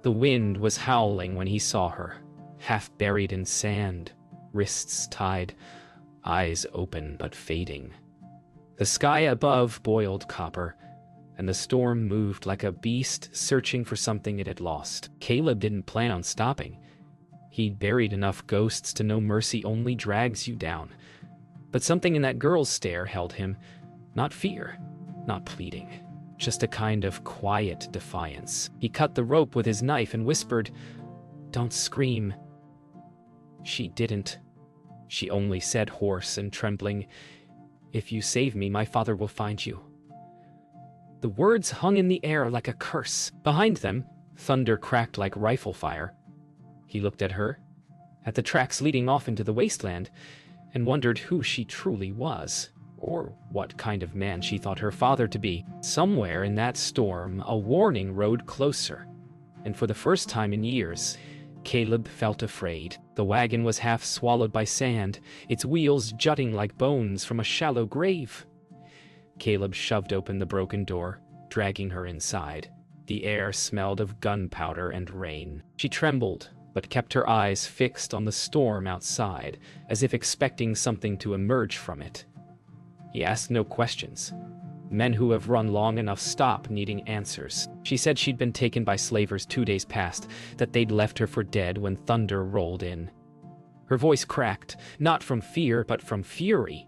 The wind was howling when he saw her, half buried in sand, wrists tied, eyes open but fading. The sky above boiled copper, and the storm moved like a beast searching for something it had lost. Caleb didn't plan on stopping. He'd buried enough ghosts to know mercy only drags you down. But something in that girl's stare held him. Not fear, not pleading, just a kind of quiet defiance. He cut the rope with his knife and whispered, "Don't scream." She didn't. She only said, hoarse and trembling, "If you save me, my father will find you." The words hung in the air like a curse. Behind them, thunder cracked like rifle fire. He looked at her, at the tracks leading off into the wasteland, and wondered who she truly was, or what kind of man she thought her father to be. Somewhere in that storm, a warning rode closer, and for the first time in years, Caleb felt afraid. The wagon was half swallowed by sand, its wheels jutting like bones from a shallow grave. Caleb shoved open the broken door, dragging her inside. The air smelled of gunpowder and rain. She trembled, but kept her eyes fixed on the storm outside, as if expecting something to emerge from it. He asked no questions. Men who have run long enough stop needing answers. She said she'd been taken by slavers 2 days past, that they'd left her for dead when thunder rolled in. Her voice cracked, not from fear but from fury.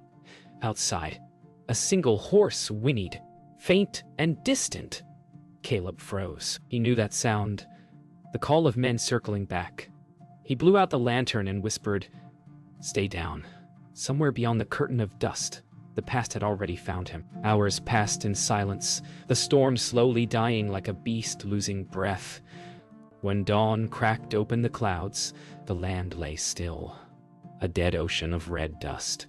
Outside, a single horse whinnied, faint and distant. Caleb froze. He knew that sound, the call of men circling back. He blew out the lantern and whispered, "Stay down." Somewhere beyond the curtain of dust, the past had already found him. Hours passed in silence, the storm slowly dying like a beast losing breath. When dawn cracked open the clouds, the land lay still, a dead ocean of red dust.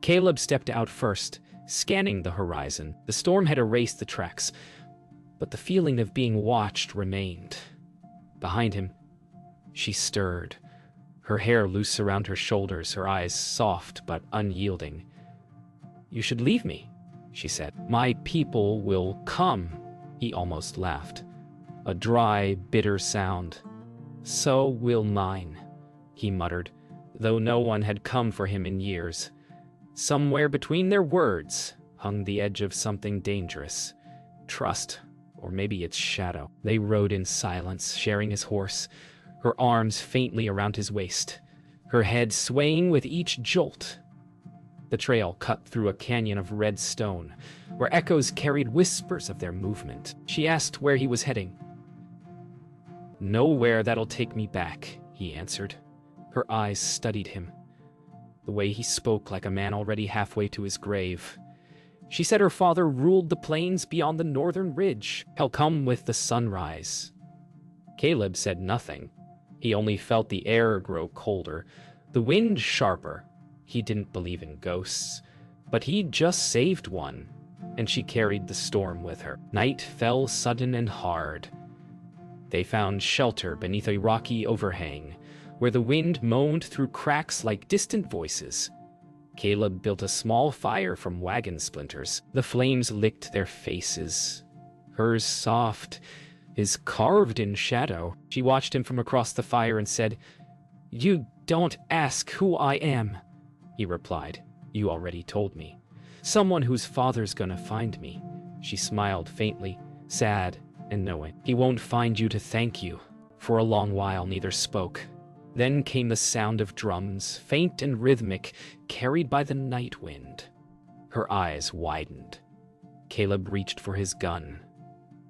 Caleb stepped out first, scanning the horizon. The storm had erased the tracks, but the feeling of being watched remained. Behind him, she stirred, her hair loose around her shoulders, her eyes soft but unyielding. "You should leave me," she said. "My people will come." He almost laughed. A dry, bitter sound. "So will mine," he muttered, though no one had come for him in years. Somewhere between their words hung the edge of something dangerous. Trust, or maybe its shadow. They rode in silence, sharing his horse, her arms faintly around his waist, her head swaying with each jolt. The trail cut through a canyon of red stone, where echoes carried whispers of their movement. She asked where he was heading. "Nowhere that'll take me back," he answered. Her eyes studied him, the way he spoke like a man already halfway to his grave. She said her father ruled the plains beyond the northern ridge. "He'll come with the sunrise." Caleb said nothing. He only felt the air grow colder, the wind sharper. He didn't believe in ghosts, but he'd just saved one, and she carried the storm with her. Night fell sudden and hard. They found shelter beneath a rocky overhang, where the wind moaned through cracks like distant voices. Caleb built a small fire from wagon splinters. The flames licked their faces, hers soft, his carved in shadow. She watched him from across the fire and said, "You don't ask who I am." He replied, "You already told me. Someone whose father's gonna find me." She smiled faintly, sad and knowing. "He won't find you to thank you." For a long while neither spoke. Then came the sound of drums, faint and rhythmic, carried by the night wind. Her eyes widened. Caleb reached for his gun.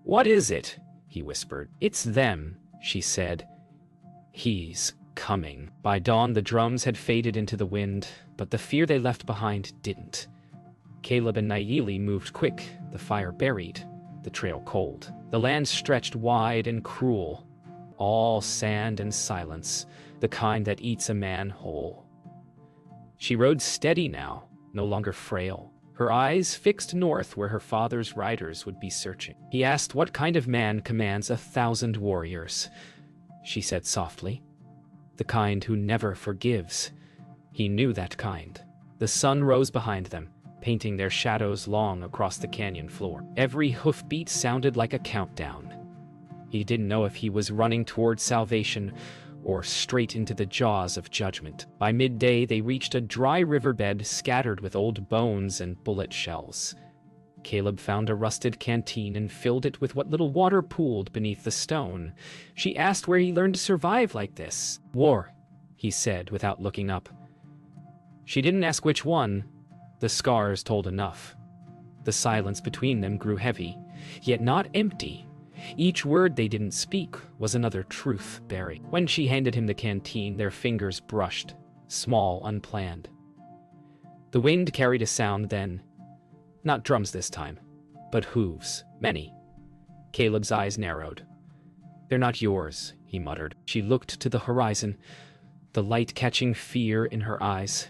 "What is it?" he whispered. "It's them," she said. "He's coming." By dawn the drums had faded into the wind, but the fear they left behind didn't. Caleb and Naili moved quick, the fire buried, the trail cold. The land stretched wide and cruel, all sand and silence, the kind that eats a man whole. She rode steady now, no longer frail, her eyes fixed north where her father's riders would be searching. He asked what kind of man commands 1,000 warriors. She said softly, "The kind who never forgives." He knew that kind. The sun rose behind them, painting their shadows long across the canyon floor. Every hoofbeat sounded like a countdown. He didn't know if he was running toward salvation or straight into the jaws of judgment. By midday, they reached a dry riverbed scattered with old bones and bullet shells. Caleb found a rusted canteen and filled it with what little water pooled beneath the stone. She asked where he learned to survive like this. War, he said without looking up. She didn't ask which one. The scars told enough. The silence between them grew heavy, yet not empty. Each word they didn't speak was another truth buried. When she handed him the canteen, their fingers brushed, small, unplanned. The wind carried a sound then. Not drums this time, but hooves, many. Caleb's eyes narrowed. They're not yours, he muttered. She looked to the horizon, the light catching fear in her eyes.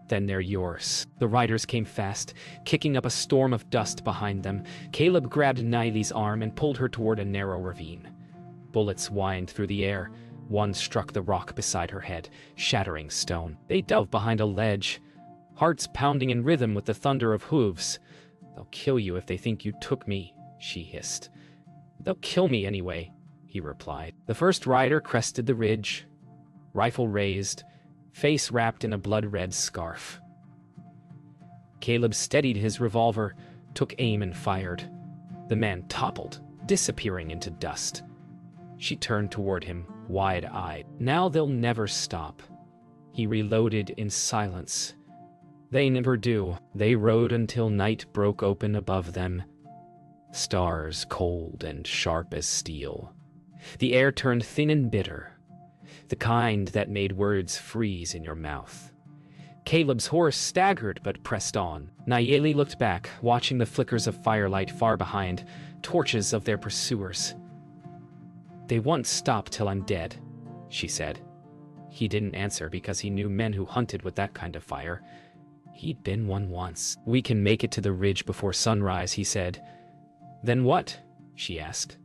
Then they're yours. The riders came fast, kicking up a storm of dust behind them. Caleb grabbed Niley's arm and pulled her toward a narrow ravine. Bullets whined through the air. One struck the rock beside her head, shattering stone. They dove behind a ledge, hearts pounding in rhythm with the thunder of hooves. They'll kill you if they think you took me, she hissed. They'll kill me anyway, he replied. The first rider crested the ridge, rifle raised, face wrapped in a blood-red scarf. Caleb steadied his revolver, took aim and fired. The man toppled, disappearing into dust. She turned toward him, wide-eyed. Now they'll never stop. He reloaded in silence. They never do. They rode until night broke open above them. Stars cold and sharp as steel. The air turned thin and bitter, the kind that made words freeze in your mouth. Caleb's horse staggered but pressed on. Nayeli looked back, watching the flickers of firelight far behind, torches of their pursuers. They won't stop till I'm dead, she said. He didn't answer because he knew men who hunted with that kind of fire. He'd been one once. We can make it to the ridge before sunrise, he said. Then what? She asked.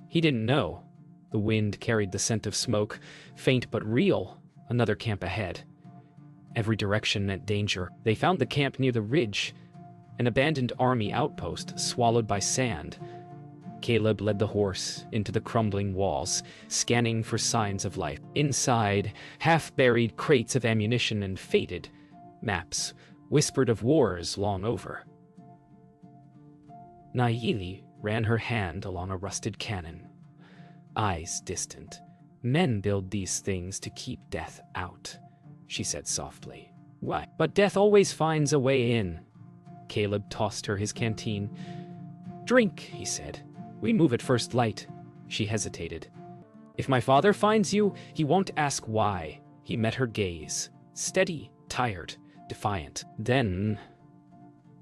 He didn't know. The wind carried the scent of smoke, faint but real. Another camp ahead. Every direction meant danger. They found the camp near the ridge, an abandoned army outpost swallowed by sand. Caleb led the horse into the crumbling walls, scanning for signs of life. Inside, half-buried crates of ammunition and faded maps whispered of wars long over. Nayeli ran her hand along a rusted cannon. Eyes distant. Men build these things to keep death out, she said softly. Why? But death always finds a way in. Caleb tossed her his canteen. Drink, he said. We move at first light. She hesitated. If my father finds you, he won't ask why. He met her gaze. Steady, tired, defiant. Then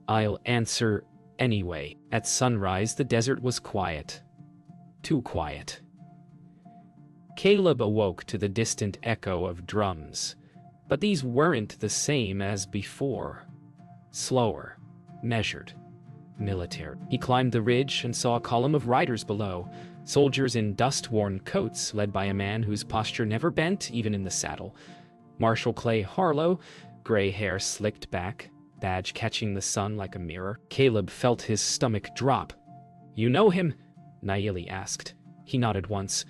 I'll answer anyway. At sunrise, the desert was quiet. Too quiet. Caleb awoke to the distant echo of drums, but these weren't the same as before. Slower, measured, military. He climbed the ridge and saw a column of riders below, soldiers in dust-worn coats led by a man whose posture never bent, even in the saddle. Marshal Clay Harlow, gray hair slicked back, badge catching the sun like a mirror. Caleb felt his stomach drop. You know him? Nayeli asked. He nodded once.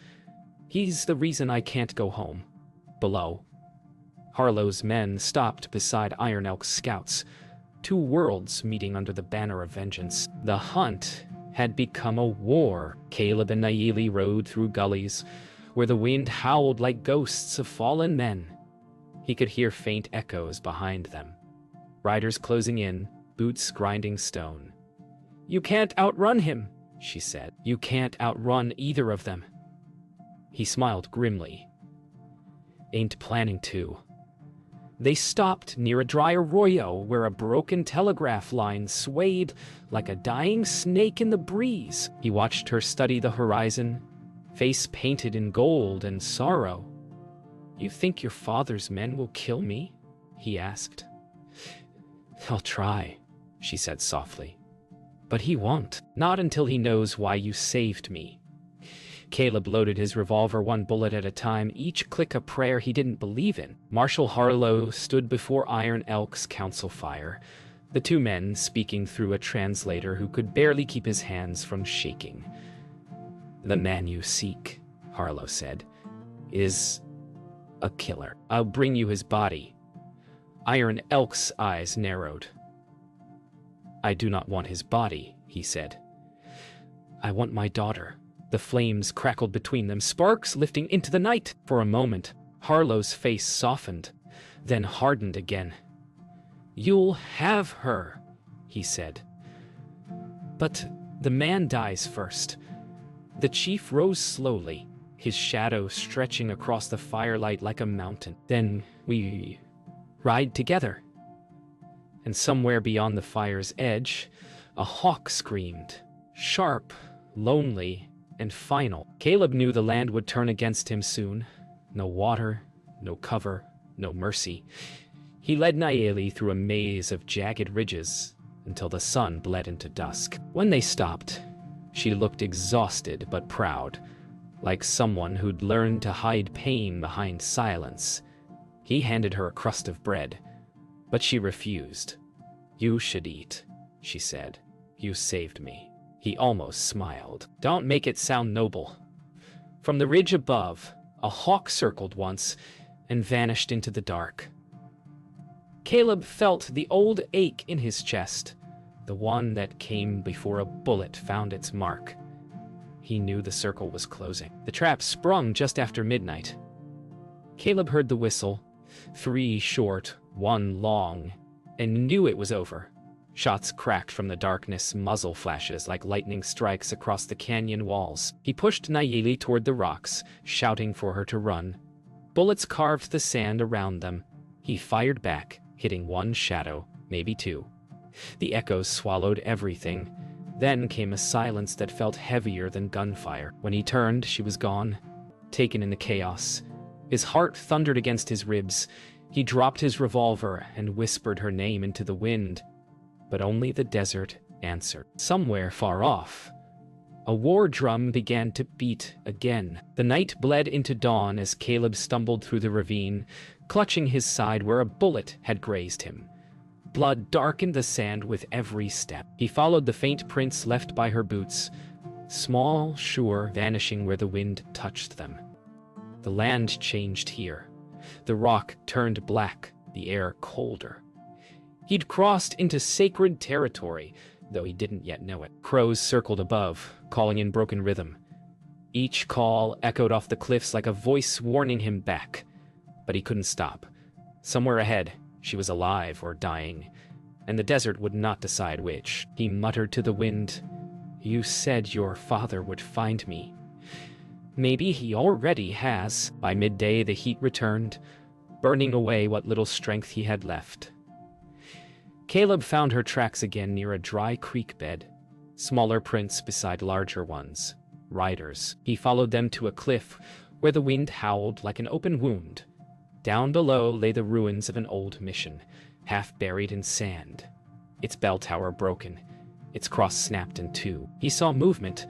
He's the reason I can't go home. Below. Harlow's men stopped beside Iron Elk's scouts, two worlds meeting under the banner of vengeance. The hunt had become a war. Caleb and Nayeli rode through gullies where the wind howled like ghosts of fallen men. He could hear faint echoes behind them. Riders closing in, boots grinding stone. You can't outrun him, she said. You can't outrun either of them. He smiled grimly. Ain't planning to. They stopped near a dry arroyo where a broken telegraph line swayed like a dying snake in the breeze. He watched her study the horizon, face painted in gold and sorrow. You think your father's men will kill me? He asked. I'll try, she said softly. But he won't. Not until he knows why you saved me. Caleb loaded his revolver one bullet at a time, each click a prayer he didn't believe in. Marshal Harlow stood before Iron Elk's council fire, the two men speaking through a translator who could barely keep his hands from shaking. The man you seek, Harlow said, is a killer. I'll bring you his body. Iron Elk's eyes narrowed. I do not want his body, he said. I want my daughter. The flames crackled between them, sparks lifting into the night. For a moment, Harlow's face softened, then hardened again. You'll have her, he said. But the man dies first. The chief rose slowly, his shadow stretching across the firelight like a mountain. Then we ride together. And somewhere beyond the fire's edge, a hawk screamed, sharp, lonely, and final. Caleb knew the land would turn against him soon. No water, no cover, no mercy. He led Nayeli through a maze of jagged ridges until the sun bled into dusk. When they stopped, she looked exhausted but proud, like someone who'd learned to hide pain behind silence. He handed her a crust of bread, but she refused. You should eat, she said. You saved me. He almost smiled. Don't make it sound noble. From the ridge above, a hawk circled once and vanished into the dark. Caleb felt the old ache in his chest, the one that came before a bullet found its mark. He knew the circle was closing. The trap sprung just after midnight. Caleb heard the whistle, 3 short, 1 long, and knew it was over. Shots cracked from the darkness, muzzle flashes like lightning strikes across the canyon walls. He pushed Nayeli toward the rocks, shouting for her to run. Bullets carved the sand around them. He fired back, hitting 1 shadow, maybe 2. The echoes swallowed everything. Then came a silence that felt heavier than gunfire. When he turned, she was gone, taken in the chaos. His heart thundered against his ribs. He dropped his revolver and whispered her name into the wind. But only the desert answered. Somewhere far off, a war drum began to beat again. The night bled into dawn as Caleb stumbled through the ravine, clutching his side where a bullet had grazed him. Blood darkened the sand with every step. He followed the faint prints left by her boots, small, sure, vanishing where the wind touched them. The land changed here. The rock turned black, the air colder. He'd crossed into sacred territory, though he didn't yet know it. Crows circled above, calling in broken rhythm. Each call echoed off the cliffs like a voice warning him back. But he couldn't stop. Somewhere ahead, she was alive or dying, and the desert would not decide which. He muttered to the wind, You said your father would find me. Maybe he already has. By midday, the heat returned, burning away what little strength he had left. Caleb found her tracks again near a dry creek bed, smaller prints beside larger ones, riders. He followed them to a cliff where the wind howled like an open wound. Down below lay the ruins of an old mission, half buried in sand, its bell tower broken, its cross snapped in 2. He saw movement,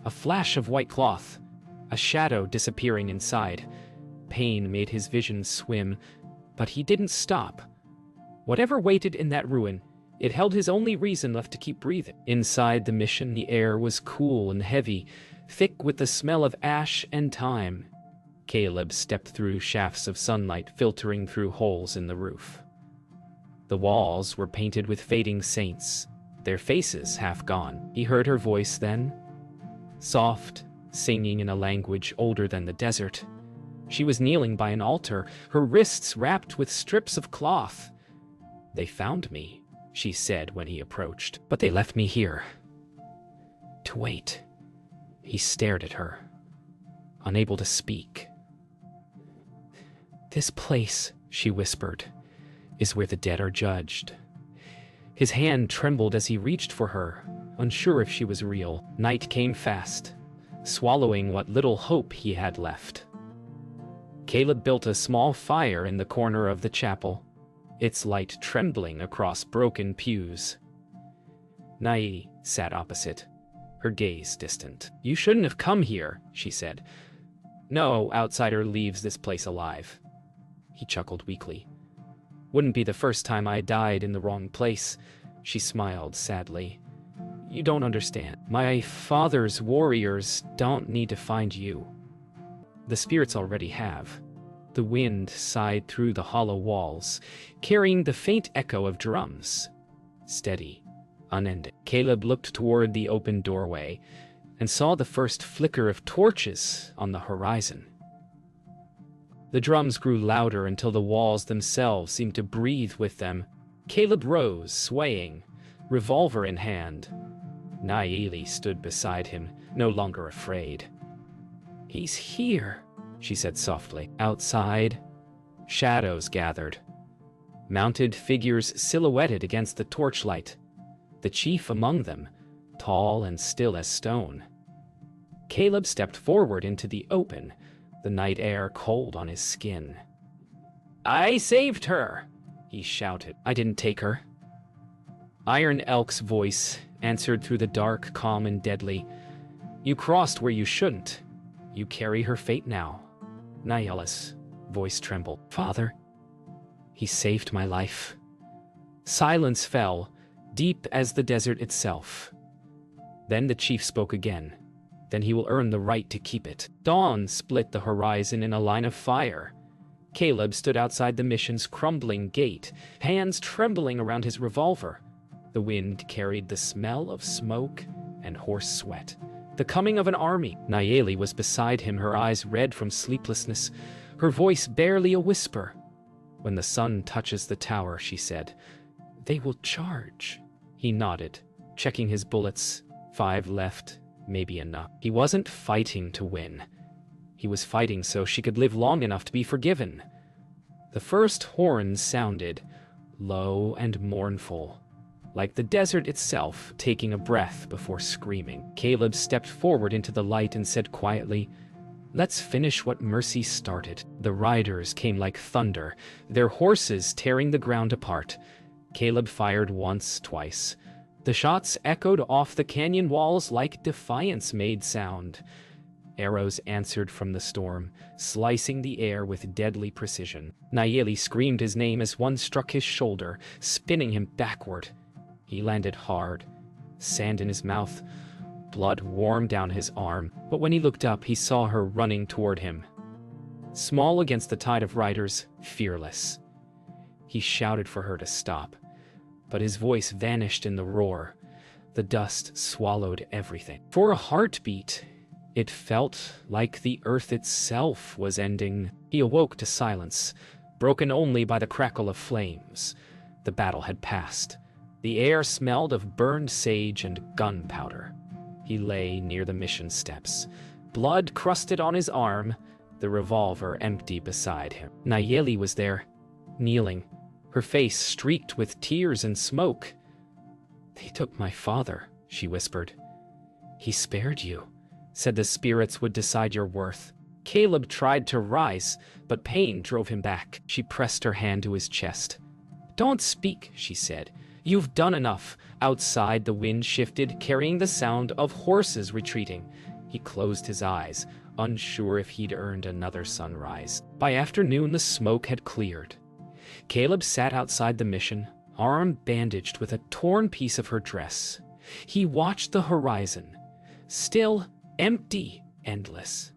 a flash of white cloth, a shadow disappearing inside. Pain made his vision swim, but he didn't stop. Whatever waited in that ruin, it held his only reason left to keep breathing. Inside the mission, the air was cool and heavy, thick with the smell of ash and time. Caleb stepped through shafts of sunlight filtering through holes in the roof. The walls were painted with fading saints, their faces half gone. He heard her voice then, soft, singing in a language older than the desert. She was kneeling by an altar, her wrists wrapped with strips of cloth. They found me, she said when he approached, but they left me here. To wait. He stared at her, unable to speak. This place, she whispered, is where the dead are judged. His hand trembled as he reached for her, unsure if she was real. Night came fast, swallowing what little hope he had left. Caleb built a small fire in the corner of the chapel, its light trembling across broken pews. Nai sat opposite, her gaze distant. You shouldn't have come here, she said. No outsider leaves this place alive. He chuckled weakly. Wouldn't be the first time I died in the wrong place, she smiled sadly. You don't understand. My father's warriors don't need to find you. The spirits already have. The wind sighed through the hollow walls, carrying the faint echo of drums. Steady, unending. Caleb looked toward the open doorway and saw the first flicker of torches on the horizon. The drums grew louder until the walls themselves seemed to breathe with them. Caleb rose, swaying, revolver in hand. Nayeli stood beside him, no longer afraid. "He's here," she said softly. Outside, shadows gathered. Mounted figures silhouetted against the torchlight. The chief among them, tall and still as stone. Caleb stepped forward into the open, the night air cold on his skin. "I saved her!" he shouted. "I didn't take her." Iron Elk's voice answered through the dark, calm and deadly. "You crossed where you shouldn't. You carry her fate now." Nayela's voice trembled. "Father, he saved my life." Silence fell, deep as the desert itself. Then the chief spoke again. "Then he will earn the right to keep it." Dawn split the horizon in a line of fire. Caleb stood outside the mission's crumbling gate, hands trembling around his revolver. The wind carried the smell of smoke and horse sweat. The coming of an army. Nayeli was beside him, her eyes red from sleeplessness, her voice barely a whisper. "When the sun touches the tower," she said, "they will charge." He nodded, checking his bullets. 5 left, maybe enough. He wasn't fighting to win. He was fighting so she could live long enough to be forgiven. The first horn sounded, low and mournful, like the desert itself taking a breath before screaming. Caleb stepped forward into the light and said quietly, "Let's finish what Mercy started." The riders came like thunder, their horses tearing the ground apart. Caleb fired once, twice. The shots echoed off the canyon walls like defiance made sound. Arrows answered from the storm, slicing the air with deadly precision. Nayeli screamed his name as one struck his shoulder, spinning him backward. He landed hard, sand in his mouth, blood warmed down his arm, but when he looked up, he saw her running toward him. Small against the tide of riders, fearless. He shouted for her to stop, but his voice vanished in the roar. The dust swallowed everything. For a heartbeat, it felt like the earth itself was ending. He awoke to silence, broken only by the crackle of flames. The battle had passed. The air smelled of burned sage and gunpowder. He lay near the mission steps, blood crusted on his arm, the revolver empty beside him. Nayeli was there, kneeling, her face streaked with tears and smoke. "They took my father," she whispered. "He spared you, said the spirits would decide your worth." Caleb tried to rise, but pain drove him back. She pressed her hand to his chest. "Don't speak," she said. "You've done enough." Outside, the wind shifted, carrying the sound of horses retreating. He closed his eyes, unsure if he'd earned another sunrise. By afternoon, the smoke had cleared. Caleb sat outside the mission, arm bandaged with a torn piece of her dress. He watched the horizon, still, empty, endless.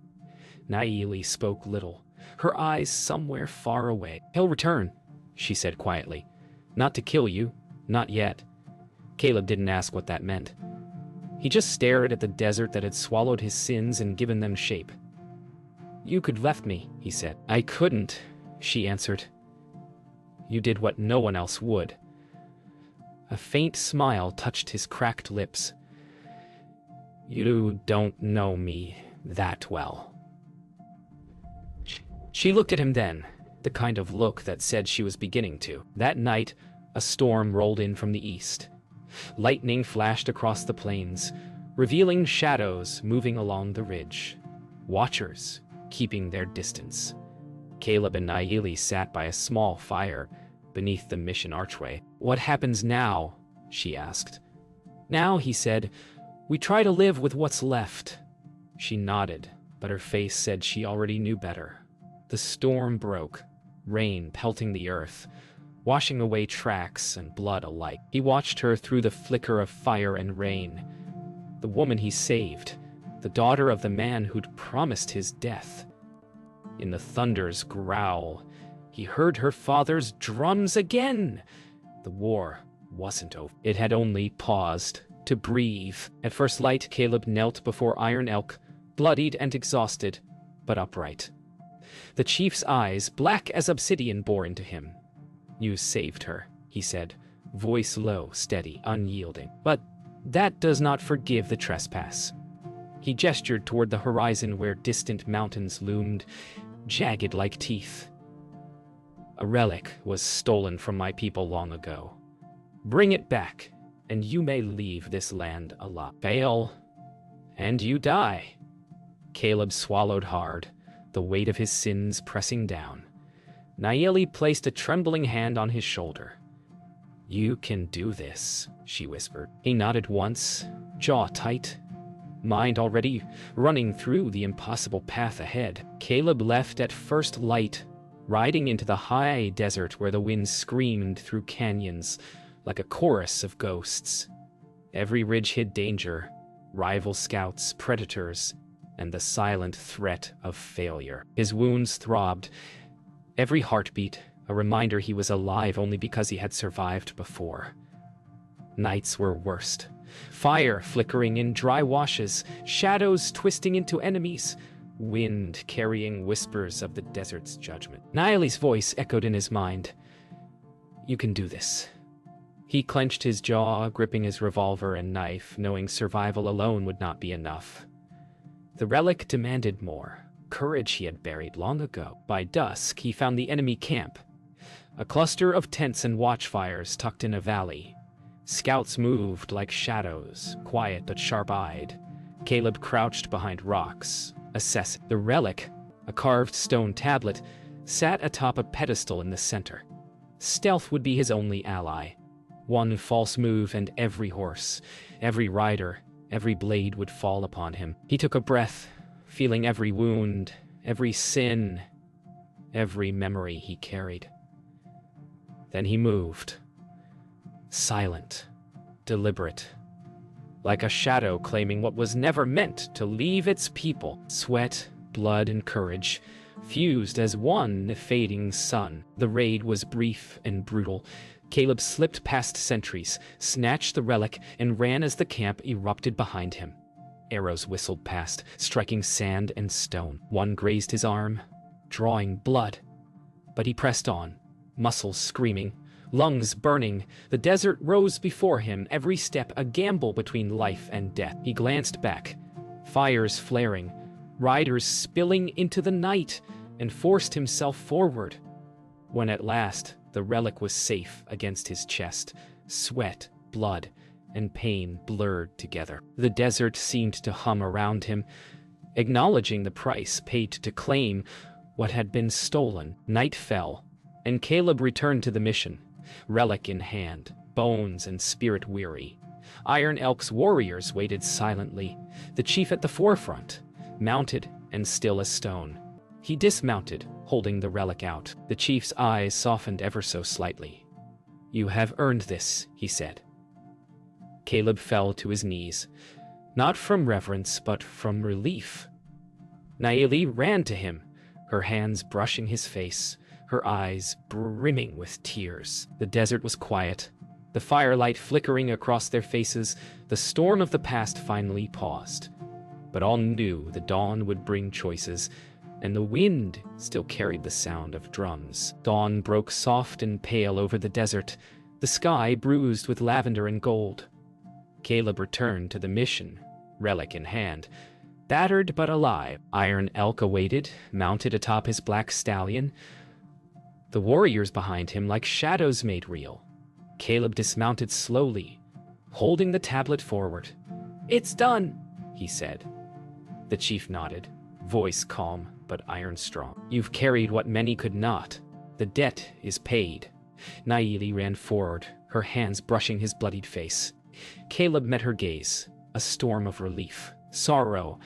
Nayeli spoke little, her eyes somewhere far away. "He'll return," she said quietly. "Not to kill you. Not yet." Caleb didn't ask what that meant. He just stared at the desert that had swallowed his sins and given them shape. "You could have left me," he said. "I couldn't," she answered. "You did what no one else would." A faint smile touched his cracked lips. "You don't know me that well." She looked at him then, the kind of look that said she was beginning to. That night, a storm rolled in from the east. Lightning flashed across the plains, revealing shadows moving along the ridge. Watchers, keeping their distance. Caleb and Nayeli sat by a small fire beneath the mission archway. "What happens now?" she asked. "Now," he said, "we try to live with what's left." She nodded, but her face said she already knew better. The storm broke, rain pelting the earth. washing away tracks and blood alike. He watched her through the flicker of fire and rain. The woman he saved, the daughter of the man who'd promised his death. In the thunder's growl, he heard her father's drums again. The war wasn't over. It had only paused to breathe. At first light, Caleb knelt before Iron Elk, bloodied and exhausted, but upright. The chief's eyes, black as obsidian, bore into him. "You saved her," he said, voice low, steady, unyielding. "But that does not forgive the trespass." He gestured toward the horizon where distant mountains loomed, jagged like teeth. "A relic was stolen from my people long ago. Bring it back, and you may leave this land alive. Fail, and you die." Caleb swallowed hard, the weight of his sins pressing down. Nayeli placed a trembling hand on his shoulder. "You can do this," she whispered. He nodded once, jaw tight, mind already running through the impossible path ahead. Caleb left at first light, riding into the high desert where the wind screamed through canyons like a chorus of ghosts. Every ridge hid danger, rival scouts, predators, and the silent threat of failure. His wounds throbbed, every heartbeat a reminder he was alive only because he had survived before. Nights were worst. Fire flickering in dry washes, shadows twisting into enemies, wind carrying whispers of the desert's judgment. Nayeli's voice echoed in his mind. "You can do this." He clenched his jaw, gripping his revolver and knife, knowing survival alone would not be enough. The relic demanded more, courage he had buried long ago. By dusk, he found the enemy camp, a cluster of tents and watchfires tucked in a valley. Scouts moved like shadows, quiet but sharp-eyed. Caleb crouched behind rocks, assessing. The relic, a carved stone tablet, sat atop a pedestal in the center. Stealth would be his only ally. One false move and every horse, every rider, every blade would fall upon him. He took a breath, feeling every wound, every sin, every memory he carried. Then he moved. Silent, deliberate, like a shadow claiming what was never meant to leave its people. Sweat, blood, and courage fused as one fading sun. The raid was brief and brutal. Caleb slipped past sentries, snatched the relic, and ran as the camp erupted behind him. Arrows whistled past, striking sand and stone. One grazed his arm, drawing blood. But he pressed on, muscles screaming, lungs burning. The desert rose before him, every step a gamble between life and death. He glanced back, fires flaring, riders spilling into the night, and forced himself forward. When at last the relic was safe against his chest, sweat, blood, and pain blurred together. The desert seemed to hum around him, acknowledging the price paid to claim what had been stolen. Night fell, and Caleb returned to the mission, relic in hand, bones and spirit weary. Iron Elk's warriors waited silently, the chief at the forefront, mounted and still as stone. He dismounted, holding the relic out. The chief's eyes softened ever so slightly. "You have earned this," he said. Caleb fell to his knees, not from reverence, but from relief. Nayeli ran to him, her hands brushing his face, her eyes brimming with tears. The desert was quiet, the firelight flickering across their faces. The storm of the past finally paused. But all knew the dawn would bring choices, and the wind still carried the sound of drums. Dawn broke soft and pale over the desert, the sky bruised with lavender and gold. Caleb returned to the mission, relic in hand, battered but alive. Iron Elk awaited, mounted atop his black stallion, the warriors behind him like shadows made real. Caleb dismounted slowly, holding the tablet forward. "It's done," he said. The chief nodded, voice calm but iron strong. "You've carried what many could not. The debt is paid." Nayeli ran forward, her hands brushing his bloodied face. Caleb met her gaze, a storm of relief, sorrow,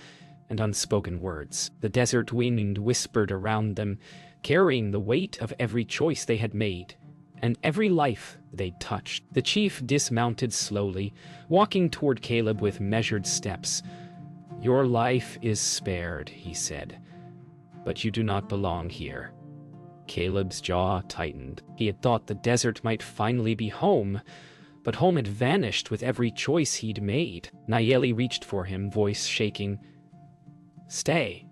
and unspoken words. The desert wind whispered around them, carrying the weight of every choice they had made, and every life they'd touched. The chief dismounted slowly, walking toward Caleb with measured steps. "Your life is spared," he said, "but you do not belong here." Caleb's jaw tightened. He had thought the desert might finally be home, but home had vanished with every choice he'd made. Nayeli reached for him, voice shaking. "Stay."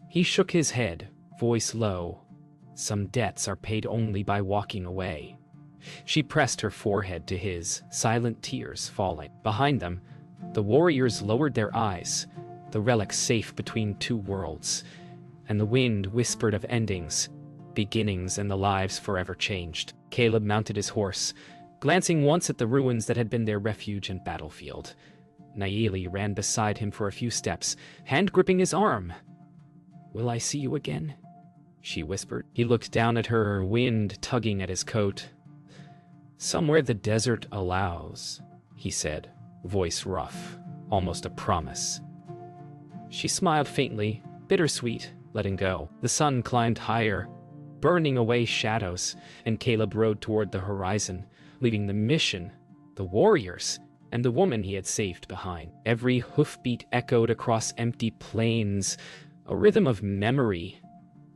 He shook his head, voice low. "Some debts are paid only by walking away." She pressed her forehead to his, silent tears falling. Behind them, the warriors lowered their eyes, the relic safe between two worlds, and the wind whispered of endings, beginnings, and the lives forever changed. Caleb mounted his horse, glancing once at the ruins that had been their refuge and battlefield. Nayeli ran beside him for a few steps, hand gripping his arm. "Will I see you again?" she whispered. He looked down at her, wind tugging at his coat. "Somewhere the desert allows," he said, voice rough, almost a promise. She smiled faintly, bittersweet, letting go. The sun climbed higher, burning away shadows, and Caleb rode toward the horizon, leaving the mission, the warriors, and the woman he had saved behind. Every hoofbeat echoed across empty plains, a rhythm of memory,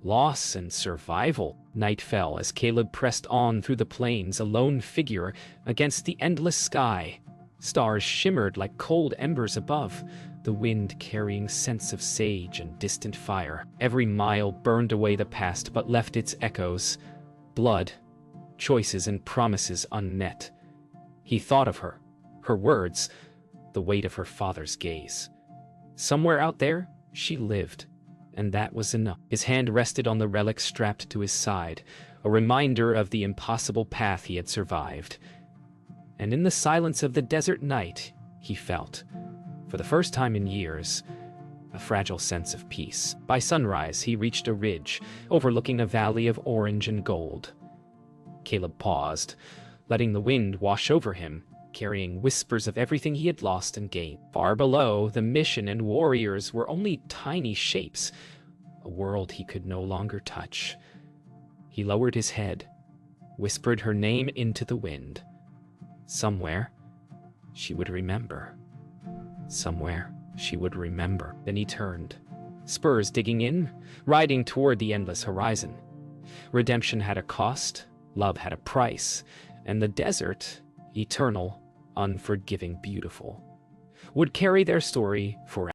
loss, and survival. Night fell as Caleb pressed on through the plains, a lone figure against the endless sky. Stars shimmered like cold embers above, the wind carrying scents of sage and distant fire. Every mile burned away the past but left its echoes, blood, choices, and promises unmet. He thought of her, her words, the weight of her father's gaze. Somewhere out there, she lived, and that was enough. His hand rested on the relic strapped to his side, a reminder of the impossible path he had survived. And in the silence of the desert night, he felt, for the first time in years, a fragile sense of peace. By sunrise, he reached a ridge, overlooking a valley of orange and gold. Caleb paused, letting the wind wash over him, carrying whispers of everything he had lost and gained. Far below, the mission and warriors were only tiny shapes, a world he could no longer touch. He lowered his head, whispered her name into the wind. Somewhere, she would remember. Somewhere, she would remember. Then he turned, spurs digging in, riding toward the endless horizon. Redemption had a cost, love had a price, and the desert, eternal, unforgiving, beautiful, would carry their story forever.